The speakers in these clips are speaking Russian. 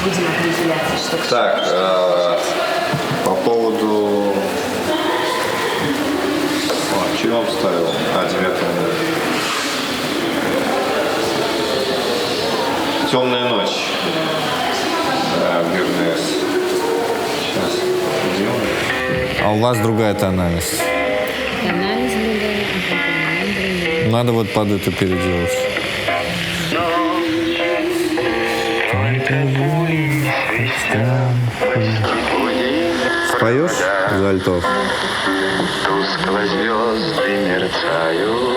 будем определяться, что к Так, по поводу... Чего он ставил? 9 «Темная ночь». Бернес. Сейчас. Где он? А у вас другая тональность. Анализ другая, аккомпанемент другой. Надо вот под это переделать. Споешь за альтов? Тускло звезды мерцают.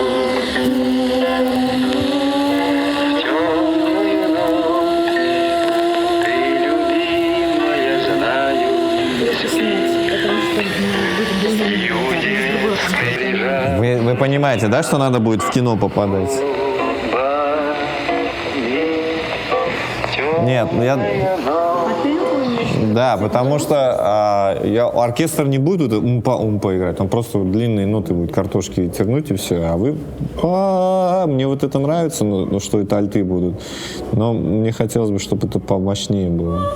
Темную ночь ты, любимая, знаю, Вы понимаете, да, что надо будет в кино попадать? Нет, ну я... Да, потому что оркестр не будет умпа играть, он просто длинные ноты будет картошки тернуть и все, а вы... Мне вот это нравится, ну, что это альты будут, но мне хотелось бы, чтобы это помощнее было.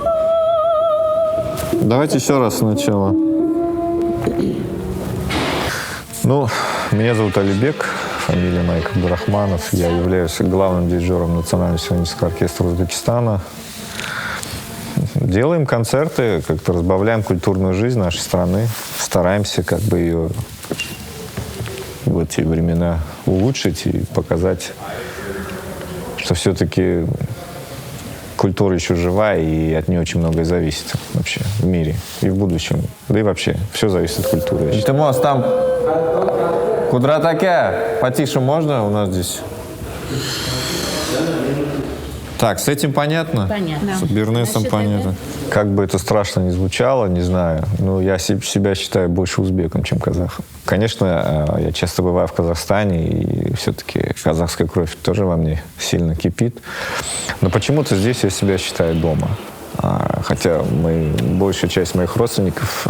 Давайте еще раз сначала. Ну, меня зовут Алибек, фамилия моя Абдурахманов, я являюсь главным дирижером Национального симфонического оркестра Узбекистана. Делаем концерты, как-то разбавляем культурную жизнь нашей страны, стараемся как бы ее в эти времена улучшить и показать, что все-таки культура еще жива и от нее очень многое зависит вообще в мире и в будущем. Да и вообще, все зависит от культуры. Илтимос, там Кудратаке, потише можно у нас здесь? Так, с этим понятно? Понятно. С Бернесом понятно. Как бы это страшно ни звучало, не знаю, но я себя считаю больше узбеком, чем казахом. Конечно, я часто бываю в Казахстане, и все-таки казахская кровь тоже во мне сильно кипит. Но почему-то здесь я себя считаю дома. Хотя большая часть моих родственников,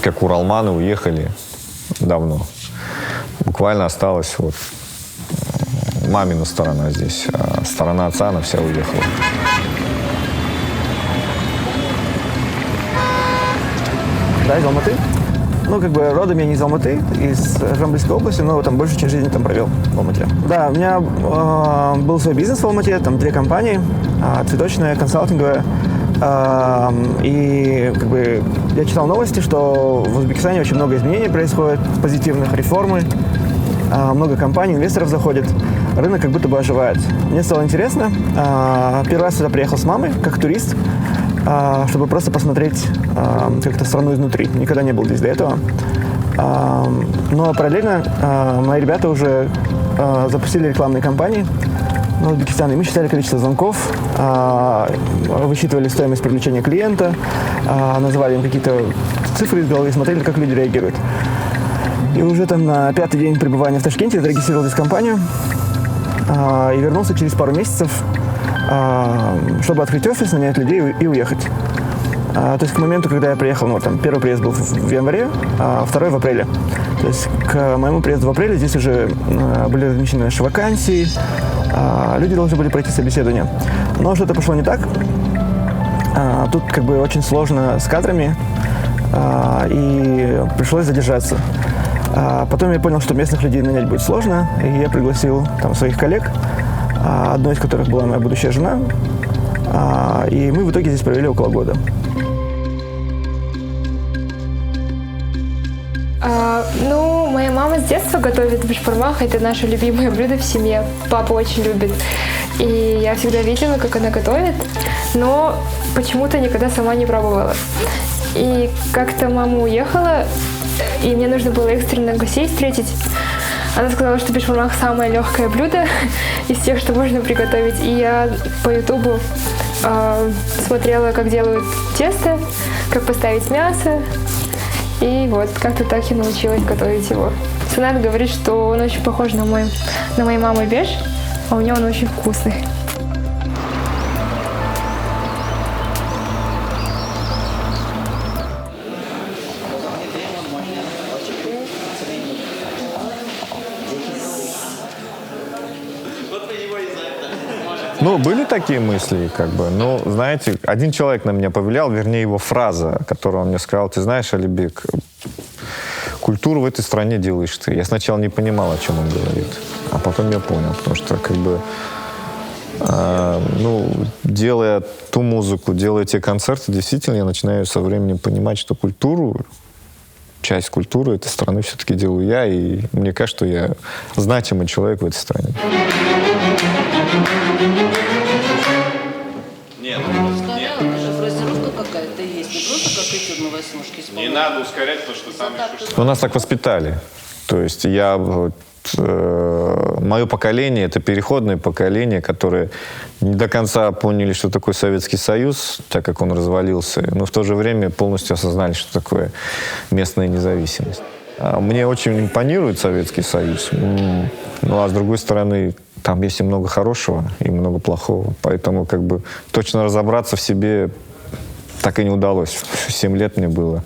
как уралманы, уехали давно. Буквально осталось вот мамина сторона здесь, а сторона отца, она вся уехала. Да, из Алматы. Ну, как бы родом я не из Алматы, из Жамбыльской области, но там большую часть жизни там провел в Алмате. Да, у меня был свой бизнес в Алмате, там 2 компании, цветочная, консалтинговая. И как бы я читал новости, что в Узбекистане очень много изменений происходит, позитивных, реформы. Много компаний, инвесторов заходит, рынок как будто бы оживает. Мне стало интересно. Первый раз сюда приехал с мамой, как турист, чтобы просто посмотреть как-то страну изнутри. Никогда не был здесь до этого. Но параллельно мои ребята уже запустили рекламные кампании в Узбекистане. И мы считали количество звонков, высчитывали стоимость привлечения клиента, называли им какие-то цифры из головы и смотрели, как люди реагируют. И уже там на 5-й день пребывания в Ташкенте я зарегистрировал здесь компанию и вернулся через пару месяцев, чтобы открыть офис, нанять людей и уехать. То есть к моменту, когда я приехал, ну, там, первый приезд был в январе, а второй в апреле. То есть к моему приезду в апреле здесь уже были размещены наши вакансии, люди должны были пройти собеседование. Но что-то пошло не так. Тут как бы очень сложно с кадрами, и пришлось задержаться. Потом я понял, что местных людей нанять будет сложно, и я пригласил там своих коллег, одной из которых была моя будущая жена, и мы в итоге здесь провели около года. Ну, моя мама с детства готовит бешбармак, это наше любимое блюдо в семье. Папа очень любит. И я всегда видела, как она готовит, но почему-то никогда сама не пробовала. И как-то мама уехала, и мне нужно было экстренно гостей встретить. Она сказала, что бешбармак самое легкое блюдо из тех, что можно приготовить. И я по ютубу смотрела, как делают тесто, как поставить мясо. И вот как-то так я научилась готовить его. Сунат говорит, что он очень похож на мою маму беш, а у нее он очень вкусный. Ну, были такие мысли, как бы. Ну, знаете, один человек на меня повлиял, вернее, его фраза, которую он мне сказал: ты знаешь, Алибек, культуру в этой стране делаешь ты. Я сначала не понимал, о чем он говорит, а потом я понял, потому что, как бы, ну, делая ту музыку, делая те концерты, действительно, я начинаю со временем понимать, что культуру, часть культуры этой страны все-таки делаю я, и мне кажется, что я значимый человек в этой стране. Нет, Фразировка какая-то есть, не просто как этюд на восьмушке исполняют. не надо ускорять, потому что там еще что-то. Но нас так воспитали. То есть я мое поколение — это переходное поколение, которое не до конца поняли, что такое Советский Союз, так как он развалился, но в то же время полностью осознали, что такое местная независимость. Мне очень импонирует Советский Союз. Ну а с другой стороны, там есть и много хорошего, и много плохого. Поэтому как бы точно разобраться в себе так и не удалось. 7 лет мне было,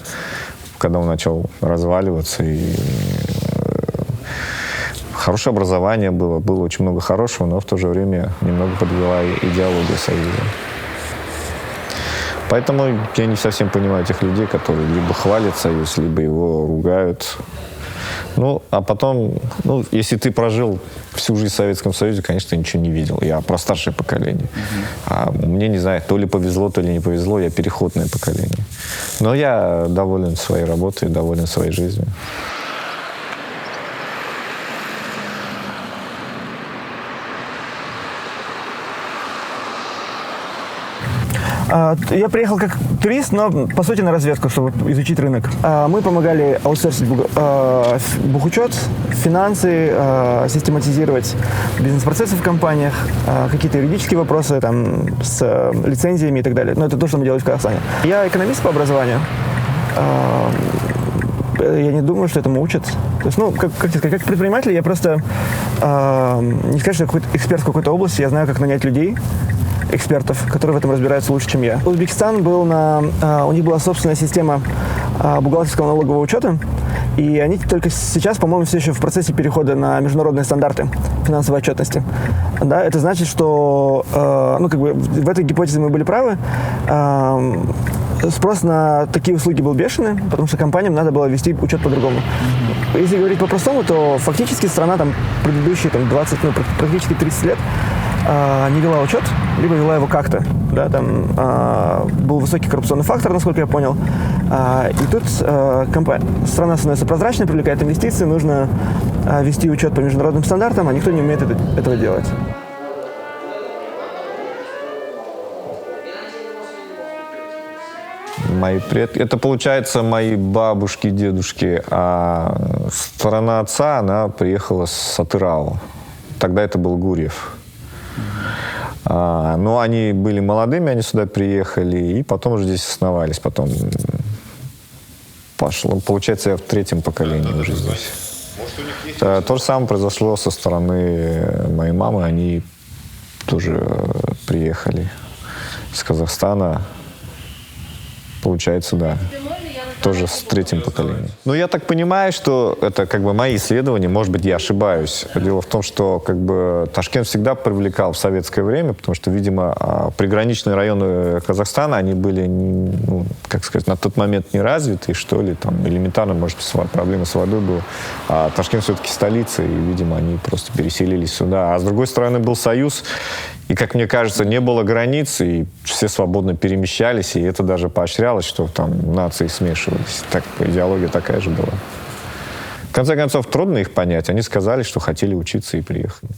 когда он начал разваливаться. И хорошее образование было очень много хорошего, но в то же время немного подвела идеология Союза. Поэтому я не совсем понимаю тех людей, которые либо хвалят Союз, либо его ругают. Ну, а потом, ну, если ты прожил всю жизнь в Советском Союзе, конечно, ничего не видел. Я про старшее поколение. А мне, не знаю, то ли повезло, то ли не повезло, я переходное поколение. Но я доволен своей работой, доволен своей жизнью. Я приехал как турист, но, по сути, на разведку, чтобы изучить рынок. Мы помогали аутсорсить бухучет, финансы, систематизировать бизнес-процессы в компаниях, какие-то юридические вопросы там, с лицензиями и так далее. Но это то, что мы делали в Казахстане. Я экономист по образованию. Я не думаю, что этому учат. То есть, ну, как предприниматель, я просто не скажу, что я какой-то эксперт в какой-то области, я знаю, как нанять людей, экспертов, которые в этом разбираются лучше, чем я. Узбекистан был у них была собственная система бухгалтерского налогового учета, и они только сейчас, по-моему, все еще в процессе перехода на международные стандарты финансовой отчетности. Да, это значит, что, ну, как бы в этой гипотезе мы были правы. Спрос на такие услуги был бешеный, потому что компаниям надо было вести учет по-другому. Если говорить по-простому, то фактически страна там предыдущие 20, ну, практически 30 лет не вела учет, либо вела его как-то. Да, там был высокий коррупционный фактор, насколько я понял. И тут страна становится прозрачной, привлекает инвестиции, нужно вести учет по международным стандартам, а никто не умеет этого делать. Мои предки, это, получается, мои бабушки, дедушки, а сторона отца, она приехала с Атырау. Тогда это был Гурьев. Но они были молодыми, они сюда приехали, и потом уже здесь основались. Потом пошло. Получается, я в 3-м поколении уже здесь. То же самое произошло со стороны моей мамы. Они тоже приехали с Казахстана. Получается, да. Тоже с 3-м поколением. Но я так понимаю, что это как бы мои исследования, может быть, я ошибаюсь. Дело в том, что как бы Ташкент всегда привлекал в советское время, потому что, видимо, приграничные районы Казахстана, они были, ну, как сказать, на тот момент не развиты, что ли, там элементарно, может, проблемы с водой была. А Ташкент все-таки столица, и, видимо, они просто переселились сюда. А с другой стороны был Союз, и, как мне кажется, не было границ, и все свободно перемещались, и это даже поощрялось, что там нации смешивались. Так, идеология такая же была. В конце концов, трудно их понять. Они сказали, что хотели учиться, и приехали.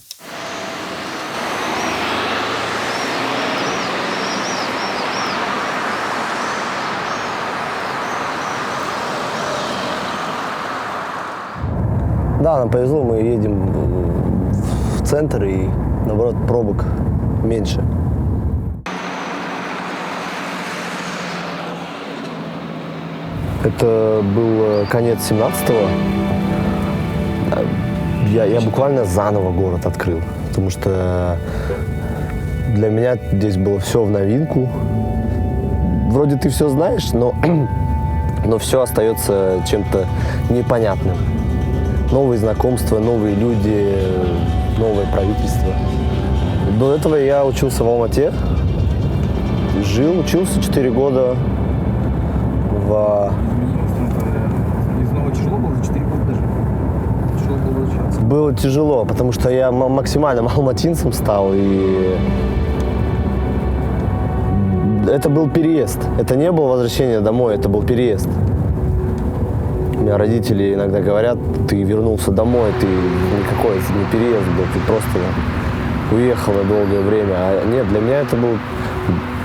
Да, нам повезло, мы едем в центр, и, наоборот, пробок меньше. Это был конец 17-го. Я буквально заново город открыл, потому что для меня здесь было все в новинку. Вроде ты все знаешь, но все остается чем-то непонятным. Новые знакомства, новые люди, новое правительство. До этого я учился в Алмате. Учился 4 года в... Тяжело было за 4 года даже? Тяжело было возвращаться? Было тяжело, потому что я максимальным алматинцем стал, и это был переезд. Это не было возвращение домой, это был переезд. У меня родители иногда говорят, ты вернулся домой, ты никакой не переезд был, ты просто уехал на долгое время. А нет, для меня это был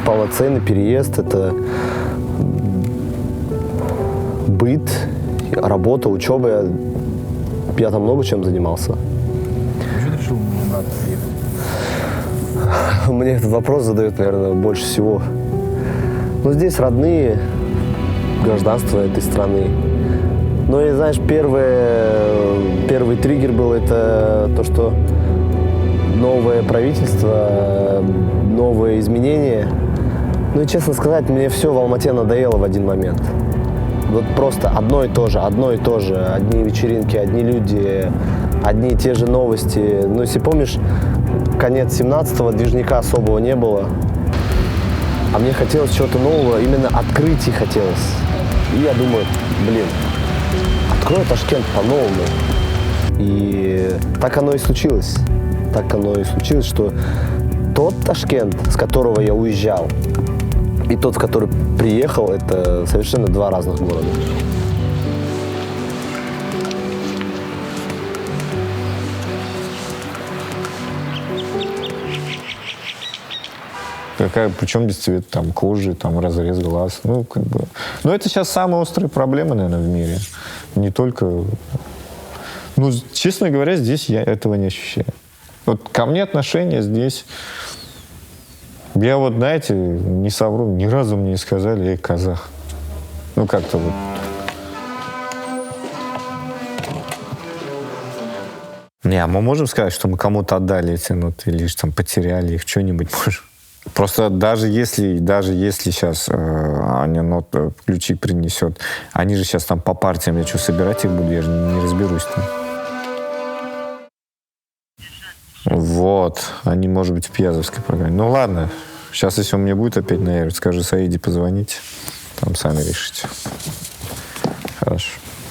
полноценный переезд, это быт, работа, учеба. Я там много чем занимался. Почему ты решил надо приехать? Мне этот вопрос задают, наверное, больше всего. Но здесь родные, гражданство этой страны. Ну и, знаешь, первый триггер был это то, что новое правительство, новые изменения. Ну и, честно сказать, мне все в Алмате надоело в один момент. Вот просто одно и то же. Одни вечеринки, одни люди, одни и те же новости. Ну, если помнишь, конец 17-го, движника особого не было. А мне хотелось чего-то нового, именно открытий хотелось. И я думаю, открою Ташкент по-новому. И так оно и случилось. Что тот Ташкент, с которого я уезжал, и тот, в который приехал, это совершенно два разных города. Причем здесь цвет там, кожи, там, разрез глаз. Ну, как бы. Но это сейчас самые острые проблемы, наверное, в мире. Не только... Ну, честно говоря, здесь я этого не ощущаю. Вот ко мне отношения здесь... Я вот, знаете, не совру, ни разу мне не сказали, эй, казах. Ну, как-то вот... Не, а мы можем сказать, что мы кому-то отдали эти ноты, или там потеряли их, что-нибудь можем? Просто даже если сейчас они ключи принесет, они же сейчас там по партиям, я что, собирать их буду, я же не разберусь там. Вот, они, может быть, в Пьязовской программе. Ну ладно, сейчас, если он мне будет опять наявить, скажу Саиде позвонить, там сами решите. Хорошо.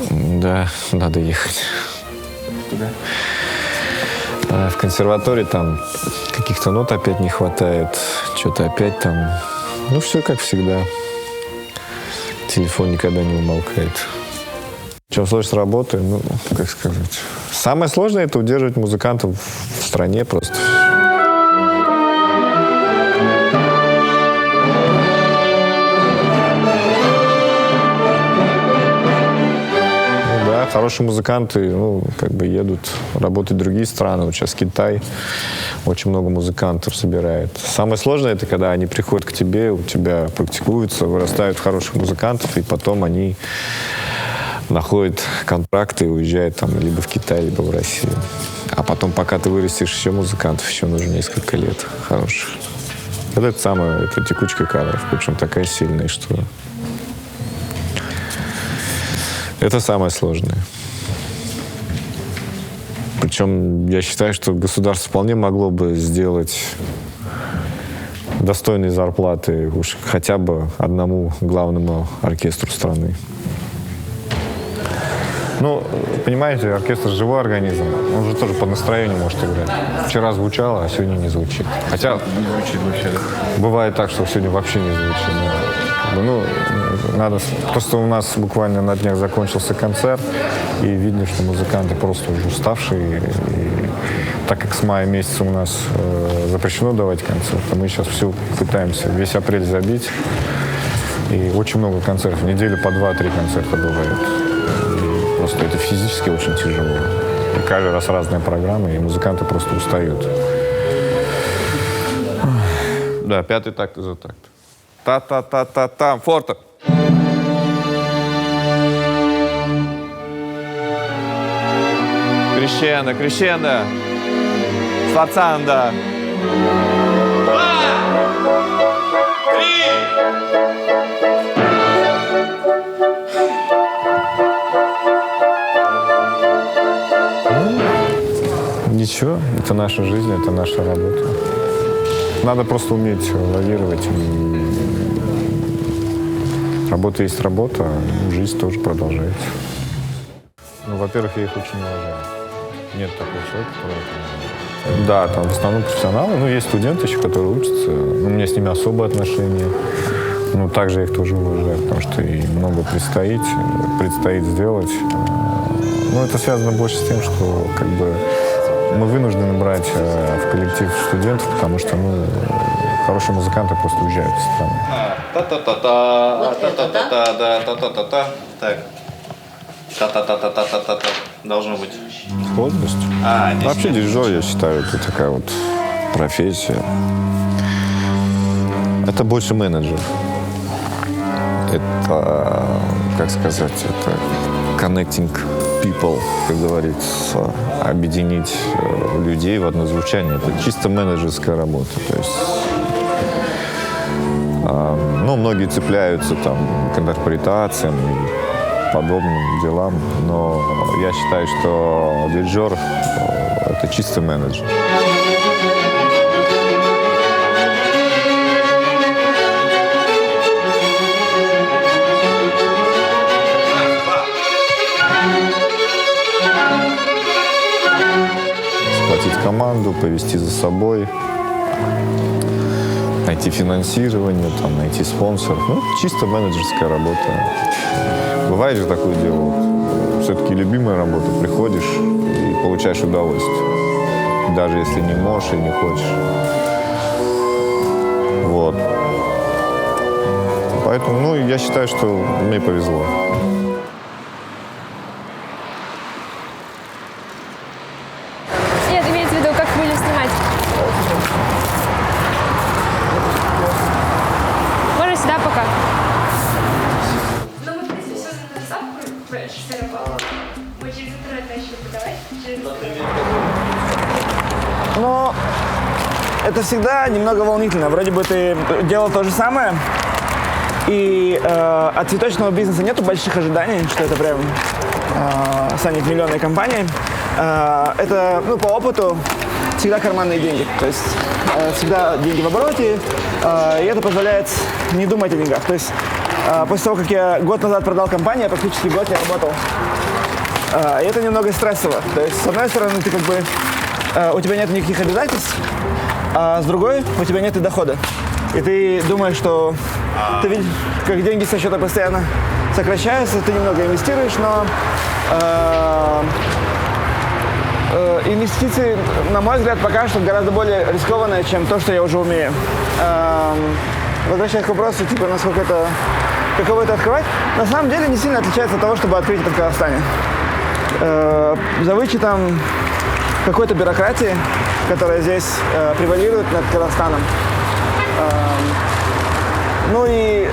Да, надо ехать. Куда? В консерватории там каких-то нот опять не хватает, что-то опять там, ну все как всегда. Телефон никогда не умолкает. Чем сложно с работы, ну, как сказать. Самое сложное — это удерживать музыкантов в стране просто. Хорошие музыканты, ну, как бы едут работать в другие страны. Вот сейчас Китай очень много музыкантов собирает. Самое сложное — это когда они приходят к тебе, у тебя практикуются, вырастают в хороших музыкантов, и потом они находят контракты и уезжают там либо в Китай, либо в Россию. А потом, пока ты вырастешь еще музыкантов, еще нужно несколько лет хороших. Это самое, это текучка кадров, причем такая сильная, что... Это самое сложное. Причем я считаю, что государство вполне могло бы сделать достойные зарплаты уж хотя бы одному главному оркестру страны. Ну, понимаете, оркестр — живой организм. Он же тоже по настроению может играть. Вчера звучало, а сегодня не звучит. Хотя Не звучит вообще, да? бывает так, что сегодня вообще не звучит. Ну, надо... Просто у нас буквально на днях закончился концерт, и видно, что музыканты просто уже уставшие. И так как с мая месяца у нас запрещено давать концерты, мы сейчас все пытаемся весь апрель забить. И очень много концертов. В неделю по 2-3 концерта бывает. И просто это физически очень тяжело. И каждый раз разная программа, и музыканты просто устают. Да, пятый такт за такт. Та-та-та-та-та, форте. Крещендо, крещендо. Сфорцандо. 2, 3. Ничего, это наша жизнь, это наша работа. Надо просто уметь лавировать. Работа есть работа, жизнь тоже продолжается. Ну, во-первых, я их очень уважаю. Нет такого человека, который... Да, там в основном профессионалы, ну, есть студенты еще, которые учатся. У меня с ними особые отношения. Ну, также я их тоже уважаю, потому что и много предстоит сделать. Но это связано больше с тем, что как бы мы вынуждены брать в коллектив студентов, потому что, ну, хорошие музыканты просто уезжают из страны. Та-та-та-та, та-та-та-та, та-та-та-та. Так. Та-та-та-та-та-та-та. Должно быть. Сложность? Вообще дирижер, я считаю, это такая вот профессия. Это больше менеджер. Это, как сказать, это connecting people, как говорится, объединить людей в одно звучание. Это чисто менеджерская работа. То есть, ну, многие цепляются там к интерпретациям и подобным делам, но я считаю, что дирижер — это чисто менеджер. Сплотить команду, повести за собой, найти финансирование, там, найти спонсоров. Ну, чисто менеджерская работа. Бывает же такое дело. Все-таки любимая работа. Приходишь и получаешь удовольствие. Даже если не можешь и не хочешь. Вот. Поэтому, ну, я считаю, что мне повезло. Нет, имеется в виду, как будем снимать. Можно сюда пока. Ну, мы, в принципе, все на запах, мы через интернет начали подавать. Но это всегда немного волнительно. Вроде бы ты делал то же самое, и от цветочного бизнеса нету больших ожиданий, что это прям станет миллионной компанией. Это, ну, по опыту всегда карманные деньги. То есть всегда деньги в обороте, и это позволяет не думать о деньгах. То есть после того, как я год назад продал компанию, я практически год не работал. И это немного стрессово. То есть, с одной стороны, ты как бы у тебя нет никаких обязательств, а с другой у тебя нет и дохода. И ты думаешь, что ты видишь, как деньги со счета постоянно сокращаются, ты немного инвестируешь, но инвестиции, на мой взгляд, пока что гораздо более рискованные, чем то, что я уже умею. Возвращаясь к вопросу, типа, насколько это, каково это открывать, на самом деле не сильно отличается от того, чтобы открыть это в Казахстане. За вычетом какой-то бюрократии, которая здесь превалирует над Казахстаном. Ну и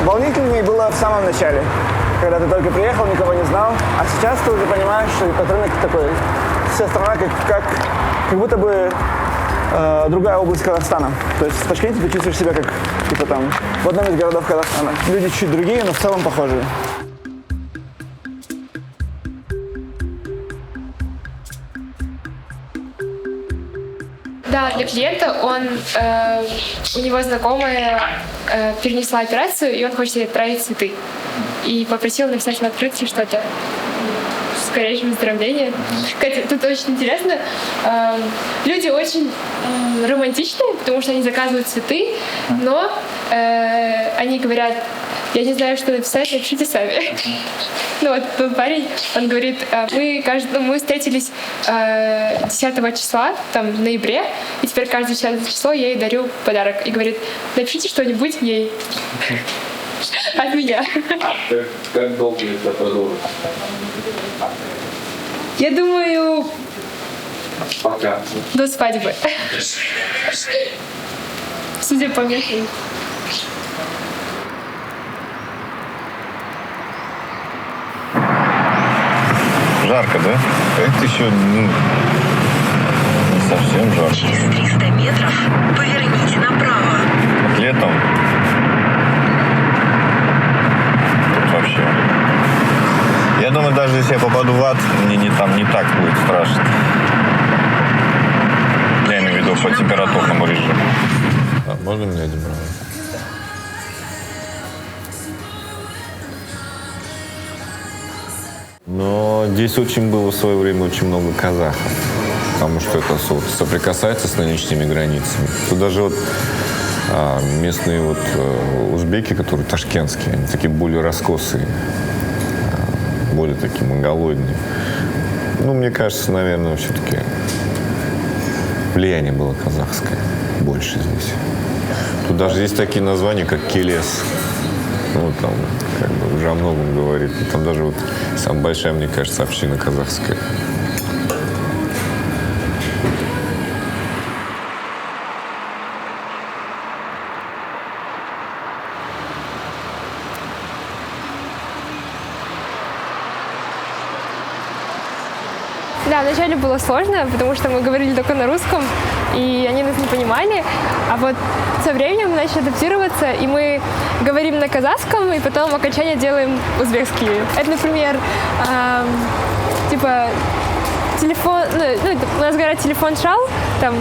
волнительнее было в самом начале, когда ты только приехал, никого не знал, а сейчас ты уже понимаешь, что этот рынок такой, вся страна как будто бы другая область Казахстана. То есть в Ташкенте ты чувствуешь себя как типа там в одном из городов Казахстана. Люди чуть другие, но в целом похожие. Да, для клиента у него знакомая перенесла операцию, и он хочет ей отправить цветы. И попросил написать на открытке что-то. Скорейшего выздоровления. Кстати, тут очень интересно. Люди очень романтичные, потому что они заказывают цветы, но они говорят: я не знаю, что написать, напишите сами. Ну вот был парень, он говорит: мы встретились 10 числа, там, в ноябре, и теперь каждое 10 число я ей дарю подарок. И говорит: напишите что-нибудь ей. От меня. Как долго это продолжится? Я думаю, Пока. до свадьбы. Судя по месту. Жарко, да? Это еще не совсем жарко. Через 300 метров поверните направо. Летом тут вообще. Я думаю, даже если я попаду в ад, мне не так будет страшно. Я имею в виду по температурному режиму. Можно мне один брать? Но здесь очень было в свое время очень много казахов, потому что это соприкасается с нынешними границами. Тут даже вот местные вот узбеки, которые ташкентские, они такие более раскосые, более такие монголоидные. Ну, мне кажется, наверное, все-таки влияние было казахское больше здесь. Тут даже есть такие названия, как Келес. Ну, там, как бы, уже о многом говорит. И там даже вот самая большая, мне кажется, община казахская. Да, вначале было сложно, потому что мы говорили только на русском, и они нас не понимали. А вот со временем мы начали адаптироваться, и мы говорим на казахском, и потом окончание делаем узбекские. Это, например, типа телефон, у нас говорят телефон шал, там,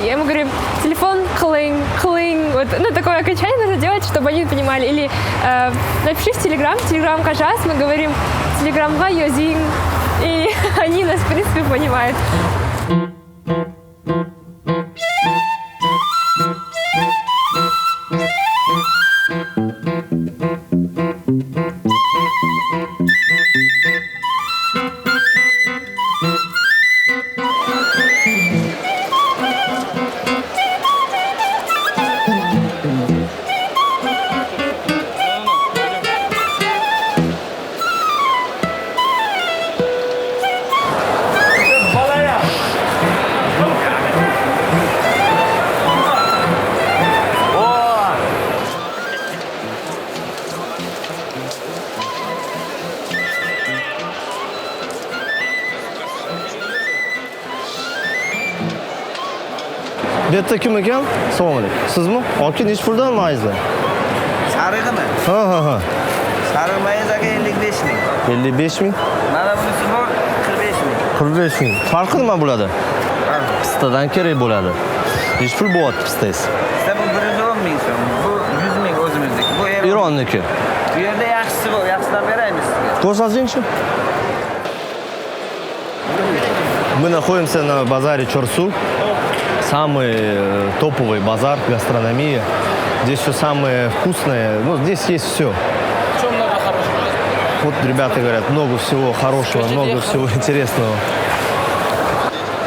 я ему говорю телефон клинг, вот, такое окончание нужно делать, чтобы они понимали. Или напиши в телеграм кажас, мы говорим телеграмга йозин, и они нас, в принципе, понимают. Betta kim ekan? Assalomu alaykum. Sizmi? Aka nechi puldan mayizni? Sarig'imi? Ha. Sariq mayiz aka 55 ming. 55 ming? Mana bunisi bor 45 ming. 45 ming. Farqi nima bo'ladi? Pistadan kerak bo'ladi. Nechi pul bo'lyapti pistangiz? Pista bu 110 ming so'm. Bu 100 ming o'zimizniki. Bu Ironniki. Bu yerda yaxshisi bor, yaxshidan beramiz sizga. Ko'rsatingchi. Мы находимся на базаре Чорсу. Самый топовый базар, гастрономия. Здесь все самое вкусное. Ну, здесь есть все. Что много хорошего? Вот ребята говорят, много всего хорошего, много всего интересного.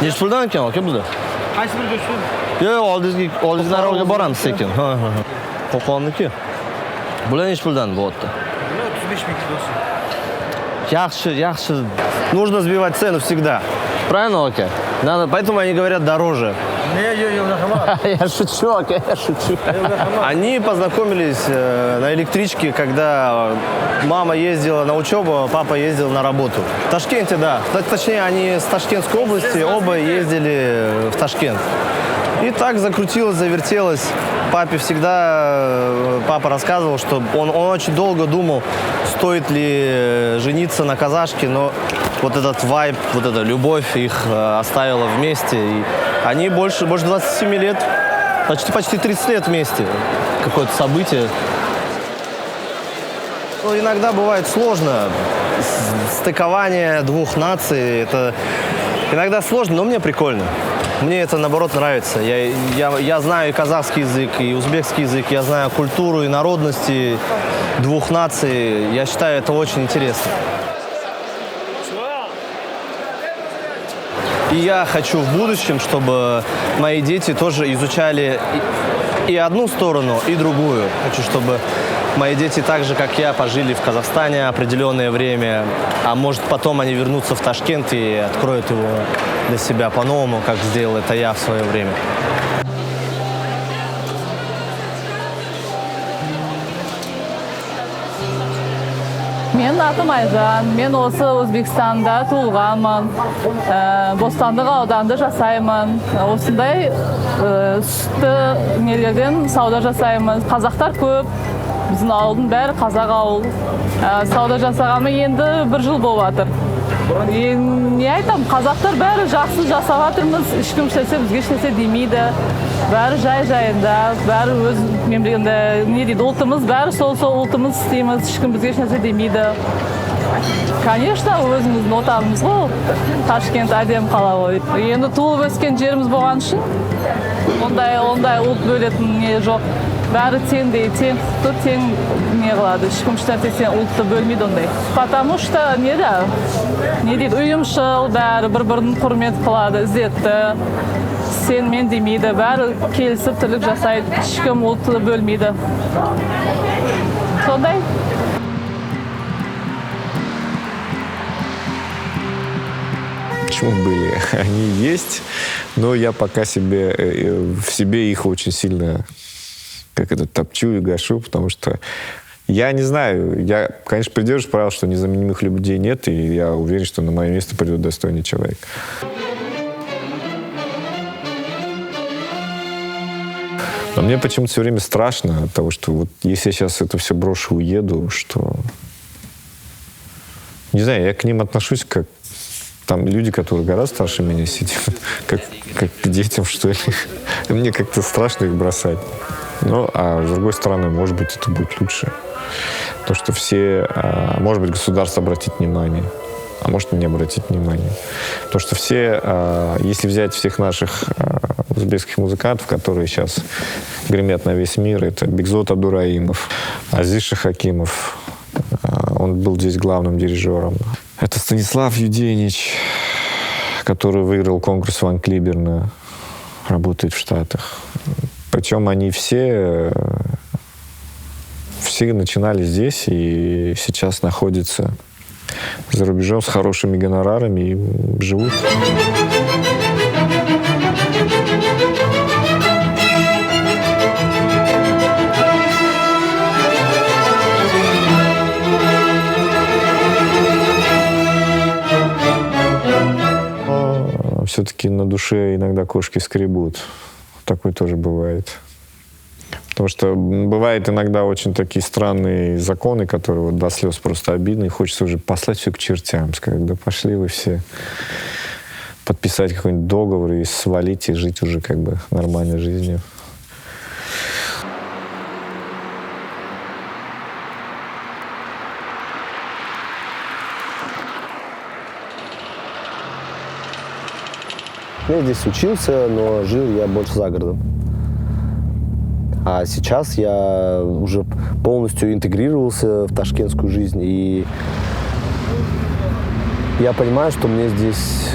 Nechi puldan ekan aka bular? Qaysi bir go'sht? Yo'q, oldingizdan olga boramiz sekin. Ha. Qo'qonniki. Bular nechi puldan bo'lyapti? 35 ming kilosi. Yaxshi. Нужно сбивать цену всегда. Правильно, Оке? Надо, поэтому они говорят дороже. Я шучу, Оке, я шучу. Они познакомились на электричке, когда мама ездила на учебу, папа ездил на работу. В Ташкенте, да. Точнее, они с Ташкентской области, оба ездили в Ташкент. И так закрутилось, завертелось. Папа рассказывал, что он очень долго думал, стоит ли жениться на казашке, но вот этот вайб, вот эта любовь их оставила вместе. И они больше 27 лет, почти 30 лет вместе. Какое-то событие. Ну, иногда бывает сложно. Стыкование двух наций, это иногда сложно, но мне прикольно. Мне это, наоборот, нравится. Я знаю и казахский язык, и узбекский язык, я знаю культуру и народности двух наций. Я считаю, это очень интересно. И я хочу в будущем, чтобы мои дети тоже изучали и одну сторону, и другую. Хочу, чтобы мои дети так же, как я, пожили в Казахстане определенное время, а может потом они вернутся в Ташкент и откроют его для себя по-новому, как сделал это я в свое время. Менің атым Айжан, мен осы Өзбекстанда туылғанмын, Бостандық ауданында жасаймын. Осындай сүтті нелерден сауда жасаймыз. Қазақтар көп, біздің ауылдың бәрі қазақ ауыл. Сауда жасағаны енді 1 жыл болып жатыр. не айтам, қазақтар бәрі жақсы жасап жатырмыз, ешкім ешнәрсе бізге ешнәрсе демейді. Бәрі жай-жайында, бәрі өз мемлекетінде, не дейді, ұлтымыз, бәрі сол ұлтымыз істейміз, ешкім бізге ешнәрсе демейді. Конечно, өзіміздің отанымыз ғой, Ташкент әдемі қала ғой. Енді туылып өскен жеріміз болған үшін, ондай ұлт бөлетін не жоқ. Бәрі теңдей, тең құқықты, тең не қылады. Ешкім ешнәрсе сен ұлтты бөлмейді ондай. Потому что не дейді, ұйымшыл, бәрі бір-бірін құрмет қылады, ізетті. Сен мен демейді, бәрі келісіп тірлік жасайды, ешкім ұлтты бөлмейді. Сондай. Почему были? Они есть, но я пока в себе их очень сильно топчу и гашу, потому что я не знаю, я, конечно, придерживаюсь правил, что незаменимых людей нет, и я уверен, что на мое место придет достойный человек. Но мне почему-то все время страшно от того, что вот если я сейчас это все брошу, уеду, что... Не знаю, я к ним отношусь как... Там люди, которые гораздо старше меня сидят, как к детям, что ли. Мне как-то страшно их бросать. Ну, а с другой стороны, может быть, это будет лучше. То, что все... Может быть, государство обратит внимание, а может, не обратить внимание. То, что все... Если взять всех наших узбекских музыкантов, которые сейчас гремят на весь мир, это Бекзот Абдураимов, Азиз Шахакимов. Он был здесь главным дирижером. Это Станислав Юденич, который выиграл конкурс Ван Клиберна, работает в Штатах. Причем они все начинали здесь и сейчас находятся за рубежом с хорошими гонорарами и живут. Все-таки на душе иногда кошки скребут. Такое тоже бывает. Потому что бывают иногда очень такие странные законы, которые вот до слез просто обидны, и хочется уже послать все к чертям. Сказать, да пошли вы все подписать какой-нибудь договор и свалить, и жить уже как бы нормальной жизнью. Я здесь учился, но жил я больше за городом. А сейчас я уже полностью интегрировался в ташкентскую жизнь. И я понимаю, что мне здесь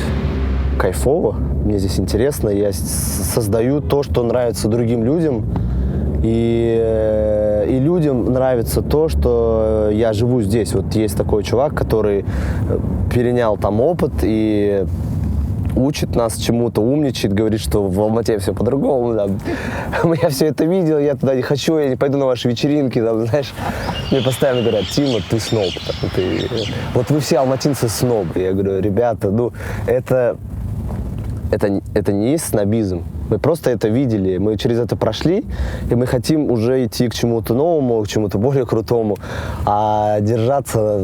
кайфово, мне здесь интересно. Я создаю то, что нравится другим людям. И людям нравится то, что я живу здесь. Вот есть такой чувак, который перенял там опыт и учит нас чему-то, умничает, говорит, что в Алмате все по-другому. Да. Я все это видел, я туда не хочу, я не пойду на ваши вечеринки. Там, знаешь, мне постоянно говорят: Тима, ты сноб. Вот вы все алматинцы снобы. Я говорю: ребята, ну это не есть снобизм. Мы просто это видели, мы через это прошли, и мы хотим уже идти к чему-то новому, к чему-то более крутому. А держаться,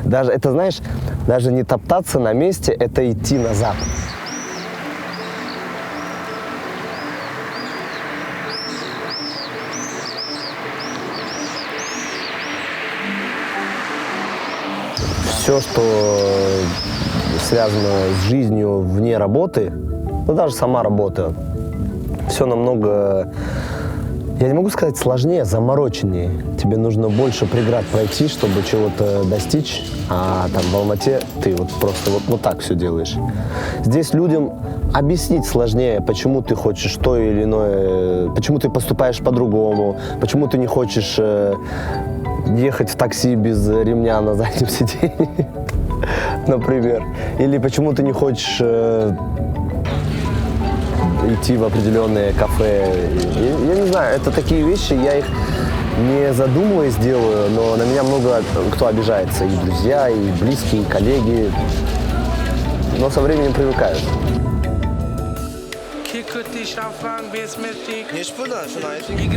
даже, это знаешь, даже не топтаться на месте, это идти назад. Все, что связано с жизнью вне работы, ну даже сама работа, все намного, я не могу сказать сложнее, замороченнее. Тебе нужно больше преград пройти, чтобы чего-то достичь, а там в Алмате ты вот просто вот так все делаешь. Здесь людям объяснить сложнее, почему ты хочешь то или иное, почему ты поступаешь по-другому, почему ты не хочешь ехать в такси без ремня на заднем сиденье, например. Или почему ты не хочешь идти в определенные кафе. Я не знаю, это такие вещи, я их не задумываясь делаю, но на меня много кто обижается. И друзья, и близкие, и коллеги. Но со временем привыкают.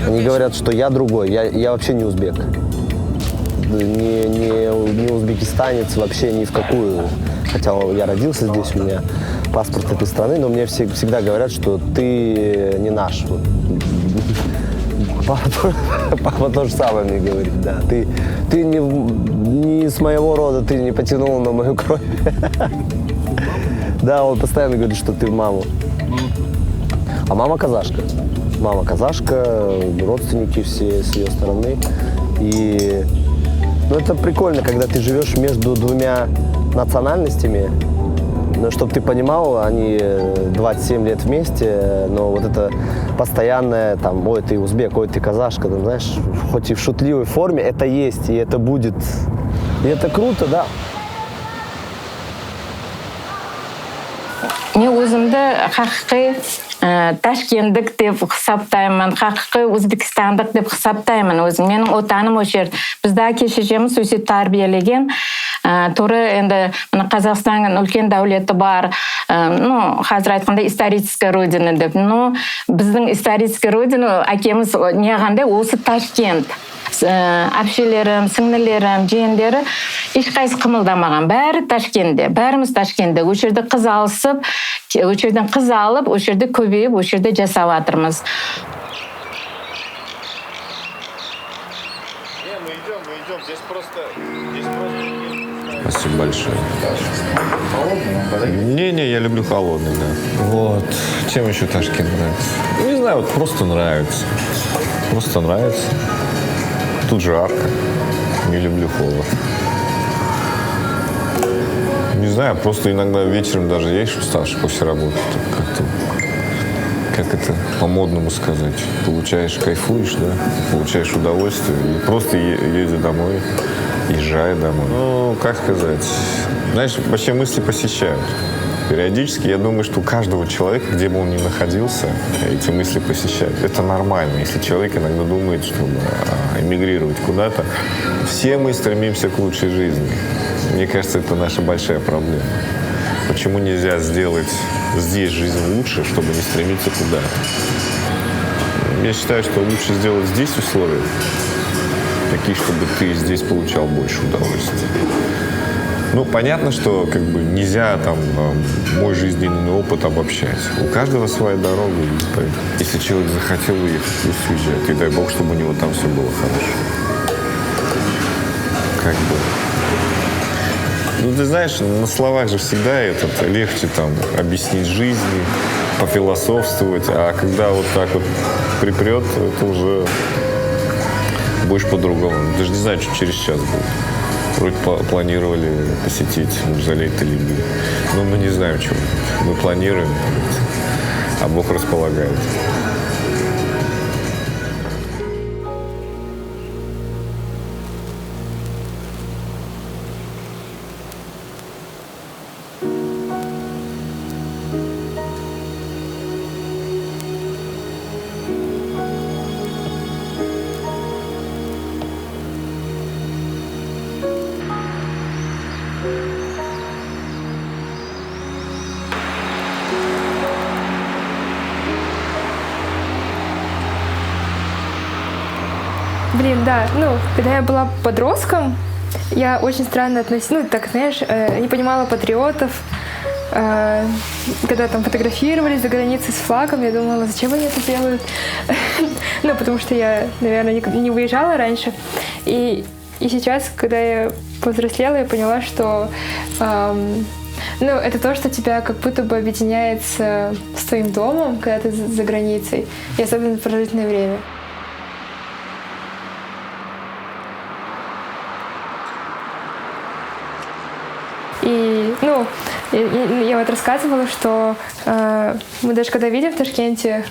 Они говорят, что я другой, я вообще не узбек. Не узбекистанец вообще ни в какую. хотя я родился здесь, у меня паспорт этой страны, но мне всегда говорят, что ты не наш. Вот. Папа то же самое мне говорит, да. Ты не с моего рода, ты не потянул на мою кровь. Да, он постоянно говорит, что ты маму. А мама казашка. Мама казашка, родственники все с ее стороны. И ну, это прикольно, когда ты живешь между двумя национальностями. Но чтобы ты понимал, они 27 лет вместе, но вот это постоянное, там, ой, ты узбек, ой, ты казашка, там, знаешь, хоть и в шутливой форме, это есть, и это будет. И это круто, да. Мен өзімді хақиқи ташкендік деп хисаптаймын, хақиқи өзбекстандық деп хисаптаймын өзім. Менің отаным осы жер. Бізді әке-шешеміз өсиет тәрбиелеген. Туры енді Қазақстанның үлкен дәулеті бар. Ну, қазір айтқанда историческая родина деп. Ну, біздің историческая родина әкеміз неғандай осы Ташкент. Әпшелерім, сіңлілерім, жиендері ешқайсы қымылдамаған. Бәрі Ташкентте, бәріміз Ташкентте. Осы жерде қыз алысып, осы жерден қыз алып, осы жерде көбейіп, осы жерде жасап жатырмыз. Спасибо большое. Не, я люблю холодный, да. Вот. Чем еще Ташкент нравится? Не знаю, вот просто нравится. Просто нравится. Тут жарко. Не люблю холод. Не знаю, просто иногда вечером даже едешь уставший после работы. Как-то, как это по-модному сказать, получаешь, кайфуешь, да, получаешь удовольствие и просто едешь домой, езжай домой. Ну, как сказать, знаешь, вообще мысли посещают. Периодически я думаю, что у каждого человека, где бы он ни находился, эти мысли посещают. Это нормально, если человек иногда думает, что эмигрировать куда-то. Все мы стремимся к лучшей жизни. Мне кажется, это наша большая проблема. Почему нельзя сделать здесь жизнь лучше, чтобы не стремиться куда-то? Я считаю, что лучше сделать здесь условия, такие, чтобы ты здесь получал больше удовольствия. Ну, понятно, что как бы нельзя там мой жизненный опыт обобщать. У каждого своя дорога. Если человек захотел уехать, пусть уезжает. И дай бог, чтобы у него там все было хорошо. Как бы. Ну, ты знаешь, на словах же всегда легче там объяснить жизнь, пофилософствовать. А когда вот так вот припрет, это уже будешь по-другому. Даже не знаю, что через час будет. Вроде планировали посетить мавзолей Толеби. Но мы не знаем, чего. Мы планируем, а Бог располагает. Блин, да, ну, когда я была подростком, я очень странно относилась, ну, так, знаешь, не понимала патриотов. Когда там фотографировались за границей с флагом, я думала, зачем они это делают? Ну, потому что я, наверное, не выезжала раньше. И сейчас, когда я повзрослела, я поняла, что ну, это то, что тебя как будто бы объединяет с твоим домом, когда ты за границей, и особенно в продолжительное время. И, ну, я вот рассказывала, что мы даже когда видим в Ташкенте,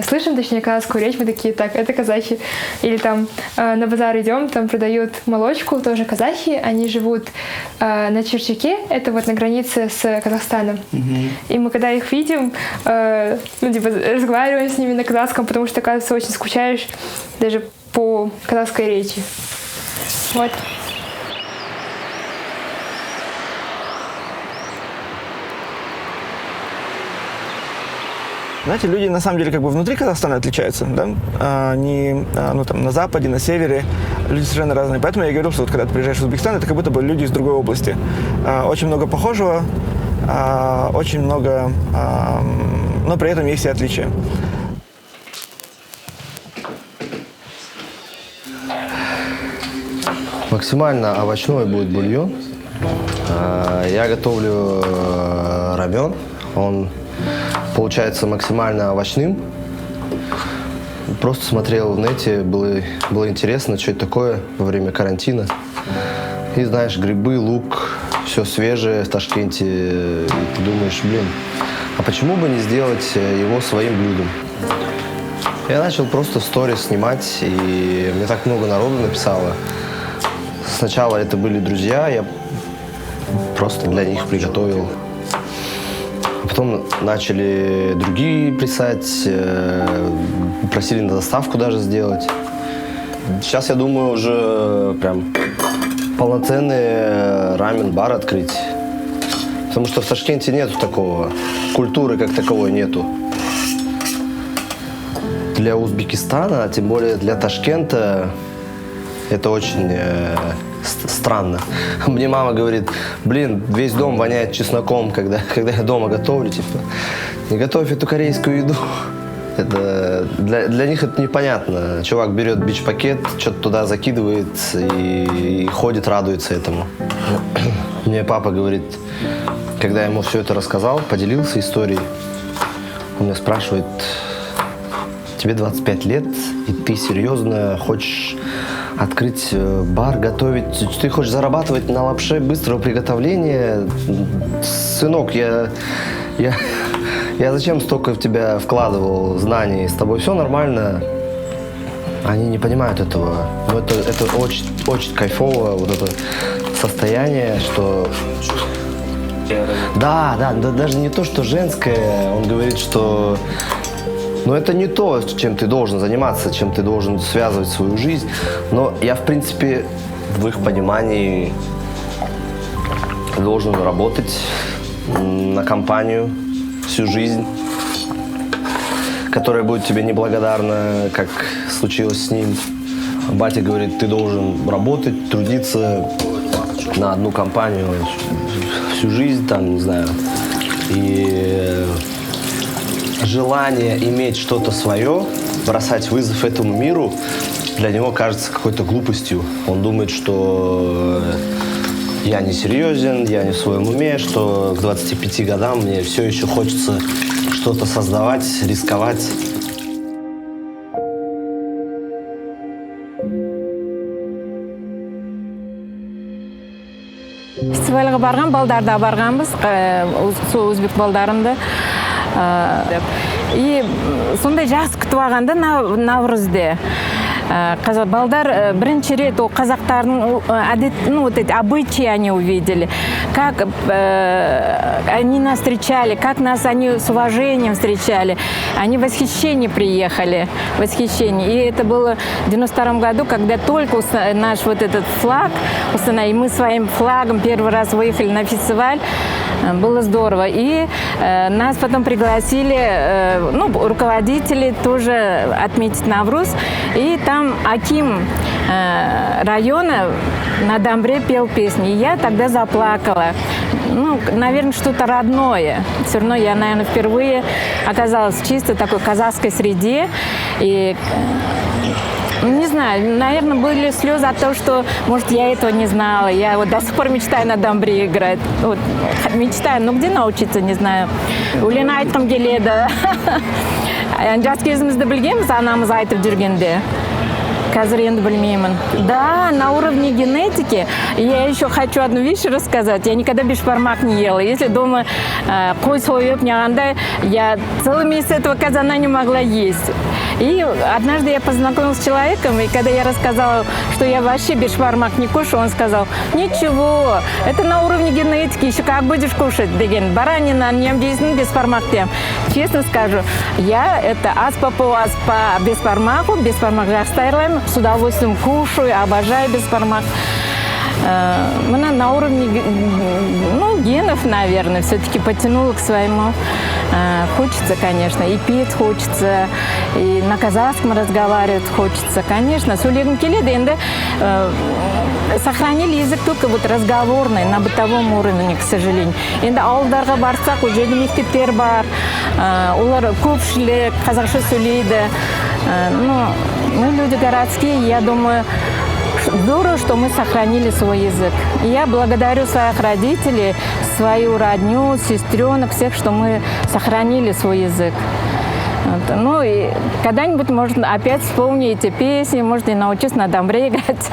слышим, точнее, казахскую речь, мы такие, так, это казахи. Или там на базар идем, там продают молочку, тоже казахи, они живут на Черчаке, это вот на границе с Казахстаном. И мы когда их видим, ну, типа, разговариваем с ними на казахском, потому что, оказывается, очень скучаешь даже по казахской речи. Вот. Знаете, люди на самом деле как бы внутри Казахстана отличаются, да? Они, ну, там, на западе, на севере, люди совершенно разные. Поэтому я говорил, что вот, когда ты приезжаешь в Узбекистан, это как будто бы люди из другой области. Очень много похожего, очень много, но при этом есть и отличия. Максимально овощной будет бульон. Я готовлю рамен. Он получается максимально овощным. Просто смотрел в нете, было интересно, что это такое во время карантина. И знаешь, грибы, лук, все свежее в Ташкенте. И ты думаешь, блин, а почему бы не сделать его своим блюдом? Я начал просто в сторис снимать, и мне так много народу написало. Сначала это были друзья, я просто для них приготовил. А потом начали другие писать, просили на доставку даже сделать. Сейчас, я думаю, уже прям полноценный рамен-бар открыть. Потому что в Ташкенте нету такого, культуры как таковой нету. Для Узбекистана, а тем более для Ташкента, это очень странно. Мне мама говорит, блин, весь дом воняет чесноком, когда я дома готовлю, типа, не готовь эту корейскую еду. Это для них это непонятно. Чувак берет бич-пакет, что-то туда закидывает и ходит, радуется этому. Мне папа говорит, когда я ему все это рассказал, поделился историей, он меня спрашивает, тебе 25 лет, и ты серьезно хочешь открыть бар, готовить? Ты хочешь зарабатывать на лапше быстрого приготовления? Сынок, я зачем столько в тебя вкладывал знаний? С тобой все нормально? Они не понимают этого. Но это очень, очень кайфово, вот это состояние, что... Да, даже не то, что женское. Он говорит, что... Но это не то, чем ты должен заниматься, чем ты должен связывать свою жизнь. Но я, в принципе, в их понимании должен работать на компанию всю жизнь, которая будет тебе неблагодарна, как случилось с ним. Батя говорит, ты должен работать, трудиться на одну компанию всю жизнь, там, не знаю. И желание иметь что-то свое, бросать вызов этому миру, для него кажется какой-то глупостью. Он думает, что я не серьезен, я не в своем уме, что к 25 годам мне все еще хочется что-то создавать, рисковать. Фестивальға барған балдарда барғанбыз, сол өзбек балдарымды. И сондай жақсы күтіп алғанда Наурызде. Балдар бірінші рет қазақтардың обычаи они увидели, как они нас встречали, как нас они с уважением встречали. Они в восхищении приехали, восхищение. И это было в 92 году, когда только наш вот этот флаг установили, и мы своим флагом первый раз выехали на фестиваль. Было здорово. И нас потом пригласили, руководители тоже отметить Навруз. И там аким района на дамбре пел песни. И я тогда заплакала. Наверное, что-то родное. Все равно я, наверное, впервые оказалась в чисто такой казахской среде. И не знаю, наверное, были слезы от того, что, может, я этого не знала. Я вот до сих пор мечтаю на дамбре играть. Вот, мечтаю, но где научиться, не знаю. Өлең айтқым келеді. Жас кезімізді білгенбіз, анамыз айтып жүргенде. Қазір енді білмеймін. Да, на уровне генетики. Я еще хочу одну вещь рассказать. Я никогда бешбармак не ела. Если дома қой сойып неғанда, я целый месяц этого казана не могла есть. И однажды я познакомилась с человеком, и когда я рассказала, что я вообще бешбармак не кушаю, он сказал, ничего, это на уровне генетики, еще как будешь кушать, деген, баранина, нем дейсің бешбармак тем. Честно скажу, я это аспа бешбармаку, бешбармак жақсы даярлаймын, с удовольствием кушаю, обожаю бешбармак. На уровне генов, наверное, все-таки потянула к своему Хочется, конечно, и петь хочется, и на казахском разговаривать хочется, конечно. Сөйлегім келеді, енді сохранили язык только вот разговорный, на бытовом уровне, к сожалению. Енді ауылдарға барсақ, уже мектептер бар, олар көпшілік қазақша сөйлейді. Ну, мы люди городские, я думаю, здорово, что мы сохранили свой язык. И я благодарю своих родителей, свою родню, сестренок, всех, что мы сохранили свой язык. Вот. Ну и когда-нибудь, может, опять вспомните песни, может, и научусь на домбре играть.